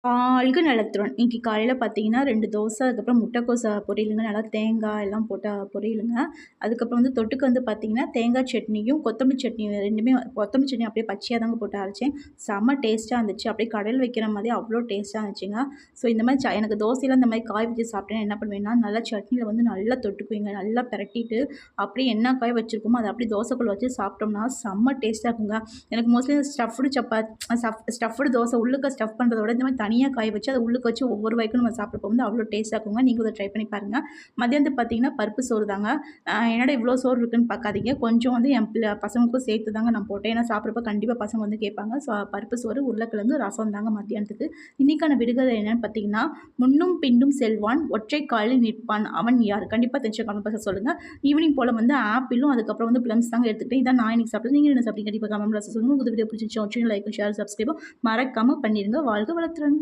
வாழ்க நலத்துடன். இன்னைக்கு காலையில பார்த்தீங்கன்னா 2 தோசை, அதுக்கப்புறம் முட்டைக்கோஸ் பொரியலுங்க. நல்லா தேங்காய் எல்லாம் போட்ட பொரியலுங்க. அதுக்கப்புறம் வந்து தொட்டுக்க வந்து பார்த்தீங்கன்னா, தேங்காய் சட்னியும், கொத்தமல்லி சட்னி 2மே கொத்தமல்லி சட்னி அப்படியே பச்சையா தாங்க போட்டு அரைச்சேன். செம்ம டேஸ்ட்டா இருந்துச்சு. அப்படியே கடையில வைக்கிற மாதிரியே அவ்வளோ டேஸ்ட்டா இருந்துச்சுங்க. ஸோ இந்த மாரி எனக்கு தோசையில இந்த மாரி காய் வச்சு சாப்பிட்டேன்னா என்ன பண்ணுவேன்னா, நல்லா சட்னியில வந்து நல்லா தொட்டுக்குவேங்க. நல்லா பெரட்டிட்டு, அப்படியே என்ன காய் வச்சிருக்கோமோ, அத அப்படியே தோசைக்குள்ள வச்சு சாப்பிட்டோம்னா, செம்ம டேஸ்ட்டா இருக்குங்க. எனக்கு மோஸ்ட்லி ஸ்டஃப்டு ஸ்டஃப்டு தோசை உள்ளுக்க ஸ்டஃப் பண்ணுறத விட இந்த மாரி தனியா காய வச்சு அதை உள்ளுக்க வச்சு ஒவ்வொரு வாய்க்கும் நம்ம சாப்பிட்றப்போ வந்து அவ்வளோ டேஸ்ட்டாக இருக்குங்க. நீங்களும் இதை ட்ரை பண்ணி பாருங்க. மதியானத்துக்கு பார்த்தீங்கன்னா பருப்பு சோறு தாங்க. என்னடா இவ்வளோ சோறு இருக்குன்னு பார்க்காதீங்க. கொஞ்சம் வந்து என் பசங்களுக்கும் சேர்த்து தாங்க நான் போட்டேன். ஏன்னா சாப்பிட்றப்ப கண்டிப்பாக பசங்க வந்து கேட்பாங்க. ஸோ பருப்பு சோறு, உருளைக்கிழங்கு, ரசம் தாங்க மத்தியானத்துக்கு. இன்னைக்கான விடுகதை என்னன்னு பார்த்தீங்கன்னா, முன்னும் பின்னும் செல்வான் ஒற்றை காலில் நிற்பான் அவன் யார்? கண்டிப்பாக தெரிஞ்ச கமெண்ட் பாக்ஸ்ல சொல்லுங்க. ஈவினிங் போல வந்து ஆப்பிளும் அதுக்கப்புறம் வந்து பிளம்ஸ் தாங்க எடுத்துக்கிட்டேன். இதான் நான் இன்னைக்கு சாப்பிட்டது. நீங்க என்ன சாப்பிட்டீங்க? கண்டிப்பாக கமெண்ட் பாக்ஸ்ல சொல்லுங்க. புது வீடியோ பிடிச்சிருந்துச்சு வீடியோ லைக், ஷேர், சப்ஸ்கிரைப் மறக்காம பண்ணிருங்க. வாழ்க வளத்துடன்.